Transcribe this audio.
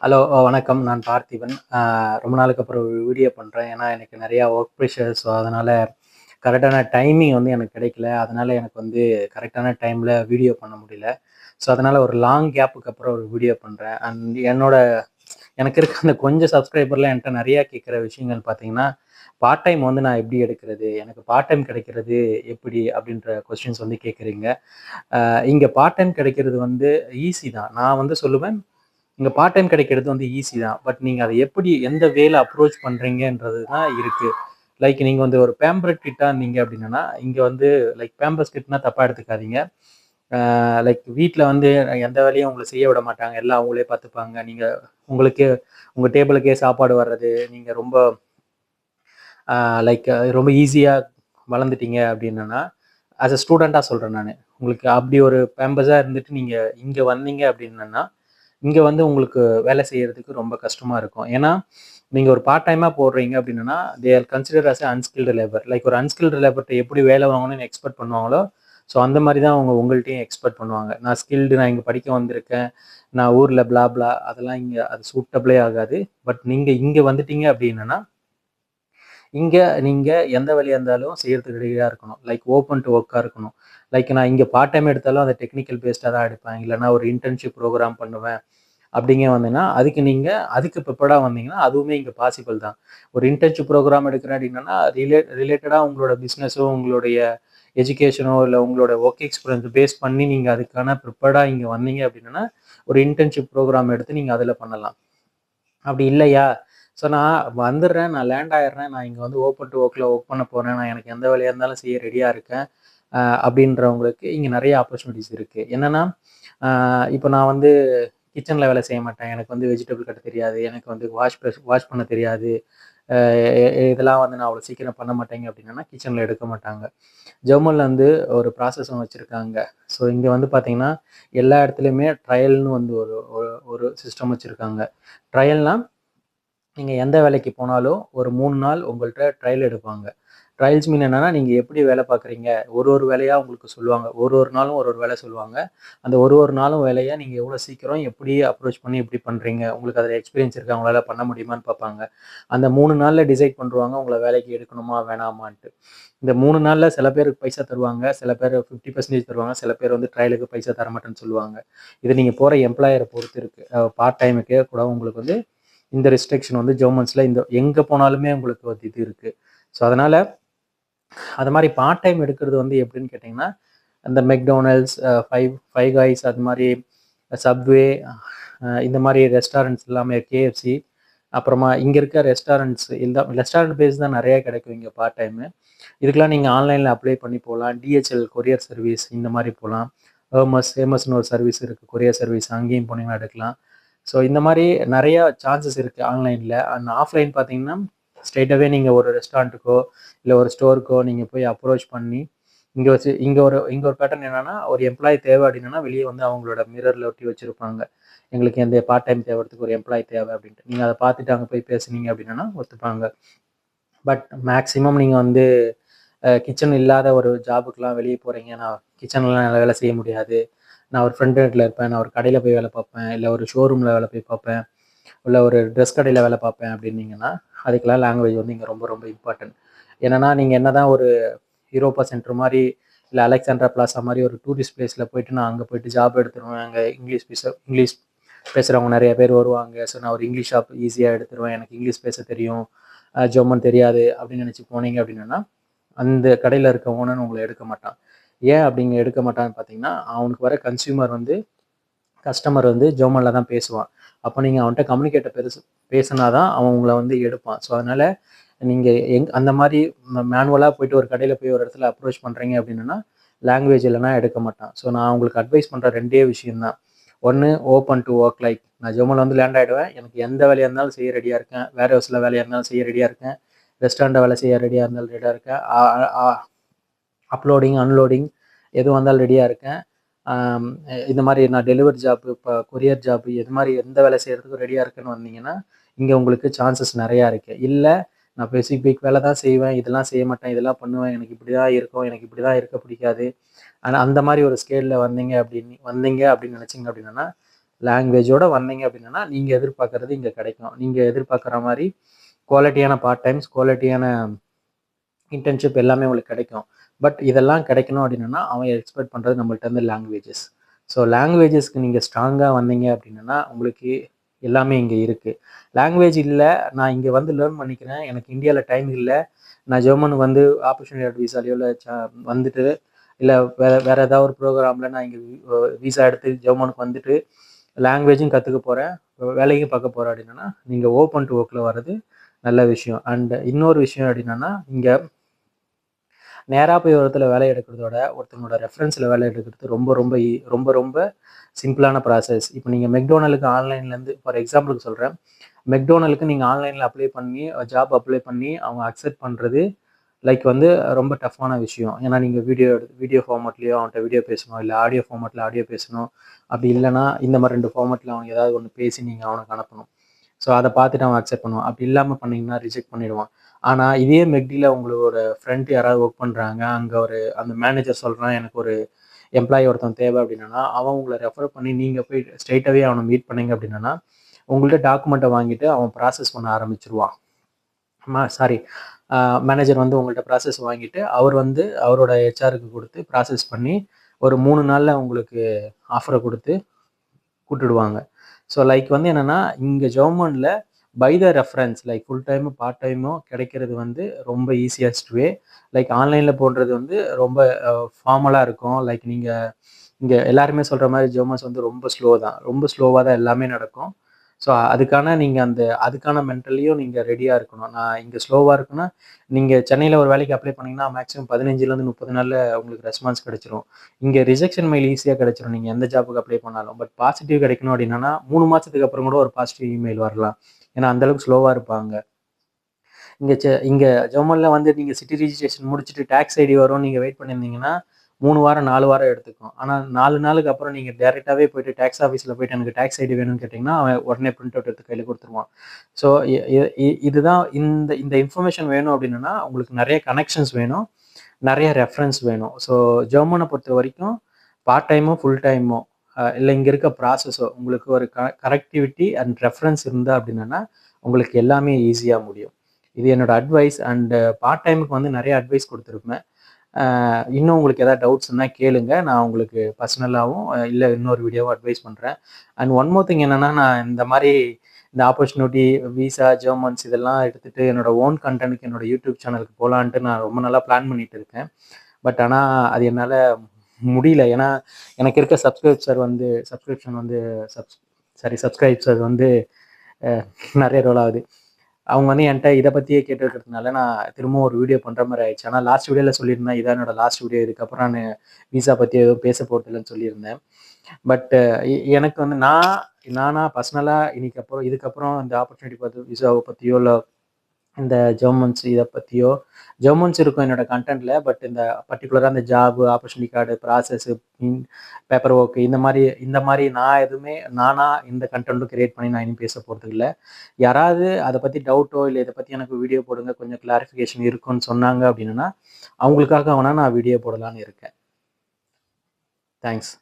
Hello, வணக்கம். நான் பார்த்திபன். ரொம்ப நாளுக்கு அப்புறம் ஒரு வீடியோ பண்றேன். ஏன்னா, எனக்கு நெறையா ஒர்க் ப்ரெஷர். ஸோ, அதனால கரெக்டான டைமிங் வந்து எனக்கு கிடைக்கல. அதனால எனக்கு வந்து கரெக்டான டைம்ல வீடியோ பண்ண முடியல. ஸோ, அதனால ஒரு லாங் கேப்புக்கு அப்புறம் ஒரு வீடியோ பண்றேன். எனக்கு இருக்க அந்த கொஞ்சம் சப்ஸ்கிரைபர்லாம் என்ட்ட நெறையா கேட்குற விஷயங்கள் பார்த்தீங்கன்னா, பார்ட் டைம் வந்து நான் எப்படி எடுக்கிறது? எனக்கு பார்ட் டைம் கிடைக்கிறது எப்படி? அப்படின்ற கொஸ்டின்ஸ் வந்து கேட்குறீங்க. இங்க பார்ட் டைம் கிடைக்கிறது வந்து ஈஸி தான். நான் வந்து சொல்லுவேன் இங்க பார்ட் டைம் கிடைக்கிறது வந்து ஈஸி தான். பட் நீங்க அத எப்படி எந்த வேல அப்ரோச் பண்றீங்கன்றது தான் இருக்கு. லைக் நீங்க வந்து ஒரு பேம்பர் கிட்டா இருந்தீங்க அப்படின்னா, இங்க வந்து லைக் பேம்பர்ஸ் கிட்னா தப்பா எடுத்துக்காதீங்க. லைக் வீட்ல வந்து எந்த வேலையும் உங்கள செய்ய விட மாட்டாங்க. எல்லாம் அவங்களே பார்த்துப்பாங்க. நீங்க உங்களுக்கே உங்க டேபிளுக்கே சாப்பாடு வர்றது, நீங்க ரொம்ப அ லைக் ரொம்ப ஈஸியா வளர்ந்துட்டீங்க அப்படின்னனா, ஆஸ் அ ஸ்டூடெண்ட்டா சொல்றேன் நானு. உங்களுக்கு அப்படி ஒரு பேம்பர்ஸா இருந்துட்டு நீங்க இங்க வந்தீங்க அப்படின்னன்னா, இங்க வந்து உங்களுக்கு வேலை செய்யறதுக்கு ரொம்ப கஷ்டமா இருக்கும். ஏன்னா, நீங்க ஒரு பார்ட் டைமா போடுறீங்க அப்படின்னா, they are considered as unskilled labour. Like ஒரு அன்ஸ்கில்டு லேபர்ட்ட எப்படி வேலை வாங்கணும்னு எக்ஸ்பெக்ட் பண்ணுவாங்களோ, ஸோ அந்த மாரி தான் அவங்க உங்கள்ட்டயும் எக்ஸ்பெக்ட் பண்ணுவாங்க. நான் இங்க படிக்க வந்திருக்கேன். நான் ஊர்ல பிளா பிளா அதெல்லாம் இங்க அது சூட்டபிளே ஆகாது. பட் நீங்க இங்க வந்துட்டீங்க அப்படின்னனா, இங்க நீங்க எந்த வேலையா இருந்தாலும் செய்யறதுக்கு ரெடியா இருக்கணும். லைக் ஓப்பன் டூ ஒர்க்கா இருக்கணும். லைக் நான் இங்க பார்ட் டைம் எடுத்தாலும் அத டெக்னிக்கல் பேஸ்டா தான் எடுப்பேன். இல்லன்னா ஒரு இன்டர்ன்ஷிப் புரோகிராம் பண்ணுவேன். அப்படிங்க வந்தீங்கன்னா, அதுக்கு ப்ரிப்பேர்டா வந்தீங்கன்னா, அதுவுமே இங்க பாசிபிள் தான். ஒரு இன்டர்ன்ஷிப் புரோகிராம் எடுக்கிறேன் அப்படின்னா, ரிலேட்டடா உங்களோட பிசினஸோ, உங்களுடைய எஜுகேஷனோ, இல்ல உங்களோட வொர்க் எக்ஸ்பீரியன்ஸ் பேஸ் பண்ணி நீங்க அதுக்கான ப்ரிப்பேர்டா இங்க வந்தீங்க அப்படின்னா, ஒரு இன்டர்ன்ஷிப் புரோகிராம் எடுத்து நீங்க அதுல பண்ணலாம். அப்படி இல்லையா, ஸோ நான் வந்துடுறேன், நான் லேண்ட் ஆயிடுறேன், நான் இங்க வந்து ஓப்பன் டூ ஒர்க்ல ஒர்க் பண்ண போறேன், நான் எனக்கு எந்த வேலையா இருந்தாலும் செய்ய ரெடியா இருக்கேன். அப்படின்றவங்களுக்கு இங்க நெறைய ஆப்பர்ச்சுனிட்டீஸ் இருக்கு. என்னன்னா, அ இப்ப நான் வந்து கிச்சன்ல வேலை செய்ய மாட்டேன். எனக்கு வந்து வெஜிடபிள் கட்ட தெரியாது. எனக்கு வந்து வாஷ் பண்ண தெரியாது. அ இதெல்லாம் வந்து நான் அவ்வளோ சீக்கிரம் பண்ண மாட்டேங்க அப்படின்னா, கிச்சன்ல எடுக்க மாட்டாங்க. ஜெர்மன்ல வந்து ஒரு ப்ராசஸும் வச்சிருக்காங்க. ஸோ இங்க வந்து பார்த்தீங்கன்னா, எல்லா இடத்துலயுமே ட்ரையல்ன்னு வந்து ஒரு ஒரு ஒரு சிஸ்டம் வச்சிருக்காங்க. ட்ரையல்னா நீங்க எந்த வேலைக்கு போனாலும் ஒரு 3 நாள் உங்கள்ட்ட ட்ரையல் எடுப்பாங்க. ட்ரையல்ஸ் மீன் என்னன்னா, நீங்க எப்படி வேலை பார்க்குறீங்க? ஒரு ஒரு வேலையா உங்களுக்கு சொல்லுவாங்க. ஒரு ஒரு நாளும் ஒரு ஒரு வேலை சொல்லுவாங்க. அந்த ஒரு ஒரு நாளும் வேலைய நீங்க எவ்வளோ சீக்கிரம் எப்படி அப்ரோச் பண்ணி எப்படி பண்றீங்க? உங்களுக்கு அதில எக்ஸ்பீரியன்ஸ் இருக்கா? உங்களால பண்ண முடியுமான்னு பார்ப்பாங்க. அந்த 3 நாள்ல டிசைட் பண்ணுருவாங்க, உங்கள வேலைக்கு எடுக்கணுமா? வேணாமான்ட்டு. இந்த 3 நாள்ல சில பேருக்கு பைசா தருவாங்க. சில பேர் 50% தருவாங்க. சில பேர் வந்து ட்ரையலுக்கு பைசா தரமாட்டேன்னு சொல்லுவாங்க. இது நீங்க போற எம்ப்ளாயர பொறுத்து இருக்கு. பார்ட் டைமுக்கே கூட உங்களுக்கு வந்து இந்த ரெஸ்ட்ரிக்ஷன் வந்து ஜெர்மன்ஸ்ல எங்க போனாலுமே உங்களுக்கு ஒரு இது இருக்கு. ஸோ அதனால அது மாரி பார்ட் டைம் எடுக்கிறது வந்து எப்படின்னு கேட்டீங்கன்னா, அந்த மெக்டொனால்ட்ஸ், ஃபைவ் காய்ஸ் அது மாரி சப்வே இந்த மாரி ரெஸ்டாரண்ட்ஸ் எல்லாமே KFC அப்புறமா இங்க இருக்க ரெஸ்டாரண்ட்ஸ் இந்த ரெஸ்டாரண்ட் பேஸ் தான் நெறைய கிடைக்கும் இங்க பார்ட் டைமு. இதுக்கெல்லாம் நீங்க ஆன்லைன்ல அப்ளை பண்ணி போலாம். DHL கொரியர் சர்வீஸ் இந்த மாரி போலாம். ஹேமஸ்ன்னு ஒரு சர்வீஸ் இருக்கு. கொரியர் சர்வீஸ் அங்கேயும் போனீங்கன்னா எடுக்கலாம். ஸோ இந்த மாரி நெறைய சான்சஸ் இருக்கு ஆன்லைன்ல. அண்ட் ஆஃப்லைன் பார்த்தீங்கன்னா, ஸ்ட்ரெய்ட்டாவே நீங்க ஒரு ரெஸ்டாரண்ட்டுக்கோ, இல்ல ஒரு ஸ்டோருக்கோ நீங்க போய் அப்ரோச் பண்ணி, இங்க ஒரு பேட்டர்ன் என்னன்னா, ஒரு எம்ப்ளாயி தேவை அப்டின்னா, வெளிய வந்து அவங்களோட மிரர்ல ஒட்டி வச்சிருப்பாங்க. எங்களுக்கு இந்த பார்ட் டைம் தேவைறதுக்கு ஒரு எம்ப்ளாயி தேவை அப்டின்ட்டு. நீங்க அத பார்த்துட்டு அங்க போய் பேசுனீங்க அப்டின்னா ஒத்துப்பாங்க. பட் மேக்ஸிமம் நீங்க வந்து கிச்சன் இல்லாத ஒரு ஜாபுக்குலாம் வெளிய போறீங்க. நான் கிச்சன்லலாம் என்னால வேலை செய்ய முடியாது. நான் ஒரு ஃப்ரண்ட் எண்ட்ல இருப்பேன். நான் ஒரு கடையில போய் வேலை பார்ப்பேன். இல்ல ஒரு ஷோரூம்ல வேலை போய் பார்ப்பேன். இல்ல ஒரு ட்ரெஸ் கடையில வேலை பார்ப்பேன் அப்டின்னீங்கன்னா, அதுக்கெல்லாம் லாங்குவேஜ் வந்து இங்க ரொம்ப ரொம்ப இம்பார்ட்டன்ட். என்னன்னா, நீங்க என்னதான் ஒரு யூரோப்பா சென்டர் மாரி, இல்ல அலெக்சாண்ட்ரா பிளாசா மாரி ஒரு டூரிஸ்ட் பிளேஸ்ல போயிட்டு நான் அங்க போயிட்டு ஜாப் எடுத்துருவேன். அங்க இங்கிலீஷ் பேசுறவங்க நெறைய பேர் வருவாங்க. ஸோ நான் ஒரு இங்கிலீஷ் ஷாப் ஈஸியா எடுத்துருவேன். எனக்கு இங்கிலீஷ் பேச தெரியும். ஜெர்மன் தெரியாது அப்படின்னு நெனைச்சு போனீங்க அப்படின்னா, அந்த கடையில இருக்க ஓனர் உங்கள எடுக்க மாட்டான். ஏன் அப்படிங்க எடுக்க மாட்டான்னு பார்த்தீங்கன்னா, அவனுக்கு வர கஸ்டமர் வந்து ஜெர்மன்ல தான் பேசுவான். அப்ப நீங்க அவன்ட்ட பேசுனா தான் அவன் உங்கள வந்து எடுப்பான். ஸோ அதனால நீங்க அந்த மாரி மேனுவலா போயிட்டு ஒரு கடையில போய் ஒரு இடத்துல அப்ரோச் பண்றீங்க அப்படின்னா, லாங்குவேஜ் இல்லன்னா எடுக்க மாட்டான். ஸோ நான் உங்களுக்கு அட்வைஸ் பண்ற 2டே விஷயம் தான். ஒண்ணு ஓப்பன் டூ வொர்க் லைக் நான் ஜெர்மன்ல வந்து லேண்ட் ஆயிடுவேன். எனக்கு எந்த வேலையா இருந்தாலும் செய்ய ரெடியா இருக்கேன். வேர் ஹவுஸ்ல வேலையா இருந்தாலும் செய்ய ரெடியா இருக்கேன். ரெஸ்டாரண்ட்ல வேலை செய்ய ரெடியா இருந்தாலும் ரெடியா இருக்கேன். அ அ அப்லோடிங், அன்லோடிங் எதுவா இருந்தாலும் ரெடியா இருக்கேன். ஆம் இந்த மாரி நான் டெலிவரி ஜாப், இப்ப கொரியர் ஜாப் இது மாரி எந்த வேலை செய்றதுக்கும் ரெடியா இருக்கேன்னு வந்தீங்கன்னா, இங்க உங்களுக்கு சான்சஸ் நெறையா இருக்கு. இல்ல நான் ஸ்பெசிஃபிக் வேலை தான் செய்வேன். இதெல்லாம் செய்ய மாட்டேன். இதெல்லாம் பண்ணுவேன். எனக்கு இப்படிதான் இருக்கும். எனக்கு இப்படிதான் இருக்க பிடிக்காது. ஆனா அந்த மாரி ஒரு ஸ்கேல்ல வந்தீங்க அப்படின்னு நெனைச்சீங்க அப்படின்னா, லாங்குவேஜோட வந்தீங்க அப்படின்னா நீங்கள் எதிர்பார்க்குறது இங்கே கிடைக்கும். நீங்கள் எதிர்பார்க்குற மாதிரி குவாலிட்டியான பார்ட் டைம்ஸ், குவாலிட்டியான இன்டர்ன்ஷிப் எல்லாமே உங்களுக்கு கிடைக்கும். பட் இதெல்லாம் கிடைக்கணும் அப்படின்னா அவன் எக்ஸ்பெக்ட் பண்ணுறது நம்மள்ட்ட இருந்து லாங்குவேஜஸ். ஸோ லாங்குவேஜஸ்க்கு நீங்கள் ஸ்ட்ராங்காக வந்தீங்க அப்படின்னா உங்களுக்கு எல்லாமே இங்கே இருக்குது. லாங்குவேஜ் இல்லை, நான் இங்கே வந்து லேர்ன் பண்ணிக்கிறேன், எனக்கு இந்தியாவில் டைம் இல்லை, நான் ஜெர்மனுக்கு வந்து ஆப்பர்ச்சுனிட்டி விசாலையோ இல்லை வந்துட்டு இல்லை வேறு ஏதாவது ஒரு ப்ரோக்ராமில் நான் இங்கே விசா எடுத்து ஜெர்மனுக்கு வந்துட்டு லாங்குவேஜும் கற்றுக்க போகிறேன், வேலைக்கும் பார்க்க போகிறேன் அப்படின்னா நீங்கள் ஓப்பன் டு ஒர்க்கில் வர்றது நல்ல விஷயம். அண்ட் இன்னொரு விஷயம் அப்படின்னா இங்கே நேராக போய் ஒரு இடத்துல வேலை எடுக்கிறதோட ஒருத்தவங்களோட ரெஃபரன்ஸில் வேலை எடுக்கிறது ரொம்ப ரொம்ப ரொம்ப ரொம்ப சிம்பிளான ப்ராசஸ். இப்போ நீங்கள் மெக்டோனலுக்கு ஆன்லைன்லேருந்து ஃபார் எக்ஸாம்பிளுக்கு சொல்கிறேன், மெக்டோனலுக்கு நீங்கள் ஆன்லைனில் அப்ளை பண்ணி ஜாப் அப்ளை பண்ணி அவங்க அக்செப்ட் பண்ணுறது லைக் வந்து ரொம்ப டஃப்பான விஷயம். ஏன்னா நீங்கள் வீடியோ ஃபார்மேட்லேயோ அவன்கிட்ட வீடியோ பேசணும், இல்லை ஆடியோ ஃபார்மேட்டில் ஆடியோ பேசணும். அப்படி இல்லைனா இந்த மாதிரி 2 ஃபார்மேட்டில் அவனுக்கு ஏதாவது ஒன்று பேசி நீங்கள் அவனுக்கு அனுப்பணும். ஸோ அதை பார்த்துட்டு அவன் அக்செப்ட் பண்ணுவான். அப்படி இல்லாமல் பண்ணிங்கன்னா ரிஜெக்ட் பண்ணிடுவான். ஆனால் இதே மெக்டியில் உங்களோட ஃப்ரெண்ட் யாராவது ஒர்க் பண்ணுறாங்க, அங்கே அந்த மேனேஜர் சொல்கிறான் எனக்கு ஒரு எம்ப்ளாயி ஒருத்தன் தேவை அப்படின்னா அவன் உங்களை ரெஃபர் பண்ணி நீங்கள் போய் ஸ்ட்ரைட்டாகவே அவனை மீட் பண்ணீங்க அப்படின்னா உங்கள்கிட்ட டாக்குமெண்ட்டை வாங்கிட்டு அவன் ப்ராசஸ் பண்ண ஆரம்பிச்சிருவான். மேனேஜர் வந்து உங்கள்கிட்ட ப்ராசஸ் வாங்கிட்டு அவர் வந்து அவரோட ஹெச்ஆருக்கு கொடுத்து ப்ராசஸ் பண்ணி ஒரு 3 நாளில் உங்களுக்கு ஆஃபரை கொடுத்து கூப்பிட்டுடுவாங்க. ஸோ லைக் வந்து என்னென்னா இங்கே ஜெர்மனில் by the reference like full time part டைமோ கிடைக்கிறது வந்து ரொம்ப ஈஸியஸ்ட் வே. லைக் ஆன்லைனில் போடுறது வந்து ரொம்ப ஃபார்மலாக இருக்கும். லைக் நீங்கள் இங்கே எல்லாருமே சொல்கிற மாதிரி ஜெர்மன்ஸ் வந்து ரொம்ப ஸ்லோவாக தான் எல்லாமே நடக்கும். ஸோ நீங்கள் அதுக்கான மென்டலியும் நீங்கள் ரெடியாக இருக்கணும். நான் இங்கே ஸ்லோவாக இருக்குன்னா நீங்கள் சென்னையில் ஒரு வேலைக்கு அப்ளை பண்ணிங்கன்னா மேக்ஸிமம் 15லேருந்து 30 நாளில் உங்களுக்கு ரெஸ்பான்ஸ் கிடைச்சிரும். இங்கே ரிஜெக்ஷன் மெயில் ஈஸியாக கிடைச்சிரும் நீங்கள் எந்த ஜாப்புக்கு அப்ளை பண்ணாலும். பட் பாசிட்டிவ் கிடைக்கணும் அப்படின்னா 3 மாதத்துக்கு அப்புறம் கூட ஒரு பாசிட்டிவ் இமெயில் வரலாம். ஏன்னா அந்தளவுக்கு ஸ்லோவாக இருப்பாங்க. இங்கே ஜெர்மனில் வந்து நீங்கள் சிட்டி ரிஜிஸ்ட்ரேஷன் முடிச்சுட்டு டேக்ஸ் ஐடி வரும் நீங்கள் வெயிட் பண்ணியிருந்தீங்கன்னா 3 வாரம் 4 வாரம் எடுத்துக்கும். ஆனால் 4 நாளுக்கு அப்புறம் நீங்கள் டேரெக்டாகவே போய்ட்டு டேக்ஸ் ஆஃபீஸில் போய்ட்டு எனக்கு டேக்ஸ் ஐடி வேணும்னு கேட்டிங்கன்னா அவன் உடனே பிரிண்ட் அவுட் எடுத்து கையில் கொடுத்துருவான். ஸோ இதுதான் இந்த இன்ஃபர்மேஷன் வேணும் அப்படின்னா உங்களுக்கு நிறைய கனெக்ஷன்ஸ் வேணும், நிறைய ரெஃபரன்ஸ் வேணும். ஸோ ஜெர்மனை பொறுத்த வரைக்கும் பார்ட் டைமோ ஃபுல் டைமோ இல்லை இங்கே இருக்க ப்ராசஸோ உங்களுக்கு ஒரு கனெக்டிவிட்டி அண்ட் ரெஃபரன்ஸ் இருந்தால் அப்படின்னா உங்களுக்கு எல்லாமே ஈஸியாக முடியும். இது என்னோட அட்வைஸ். அண்டு பார்ட் டைமுக்கு வந்து நிறைய அட்வைஸ் கொடுத்துருப்பேன். இன்னும் உங்களுக்கு எதாவது டவுட்ஸ் இருந்தால் கேளுங்க, நான் உங்களுக்கு பர்சனலாகவும் இல்லை இன்னொரு வீடியோவும் அட்வைஸ் பண்ணுறேன். அண்ட் ஒன் மோர் திங் என்னென்னா நான் இந்த ஆப்பர்ச்சுனிட்டி விசா ஜெர்மன்ஸ் இதெல்லாம் எடுத்துகிட்டு என்னோட ஓன் கண்டென்ட்டுக்கு என்னோட யூடியூப் சேனலுக்கு போகலான்ட்டு நான் ரொம்ப நாளாக பிளான் பண்ணிட்டு இருக்கேன். பட் ஆனால் அது என்னால் முடியல. ஏன்னா எனக்கு இருக்க சப்ஸ்கிரைப்ஸர் வந்து நிறைய ரோல் ஆகுது. அவங்க வந்து என்கிட்ட இதை பற்றியே கேட்டுருக்கிறதுனால நான் திரும்பவும் ஒரு வீடியோ பண்ணுற மாதிரி ஆயிடுச்சு. ஆனால் லாஸ்ட் வீடியோவில் சொல்லியிருந்தேன் இதான் என்னோட லாஸ்ட் வீடியோ, இதுக்கப்புறம் நான் விசா பற்றி எதுவும் பேச போகிறதில்லன்னு சொல்லியிருந்தேன். பட் எனக்கு வந்து நானா பர்சனலாக இதுக்கப்புறம் இந்த ஆப்பர்ச்சுனிட்டி பார்த்து விசாவை பற்றியோ இல்லை இந்த இதை பற்றியோ ஜெர்மன்ஸ் இருக்கும் என்னோட கண்டென்ட்டில். பட் இந்த பர்டிகுலராக இந்த job opportunity card process paper work இந்த மாதிரி நானாக இந்த கண்டென்ட்டும் கிரியேட் பண்ணி நான் இனியும் பேச போகிறது இல்லை. யாராவது அதை பற்றி டவுட்டோ இல்லை இதை பற்றி எனக்கு வீடியோ போடுங்க கொஞ்சம் கிளாரிஃபிகேஷன் இருக்குன்னு சொன்னாங்க அப்படின்னா அவங்களுக்காக வேணால் நான் வீடியோ போடலான்னு இருக்கேன். தேங்க்ஸ்.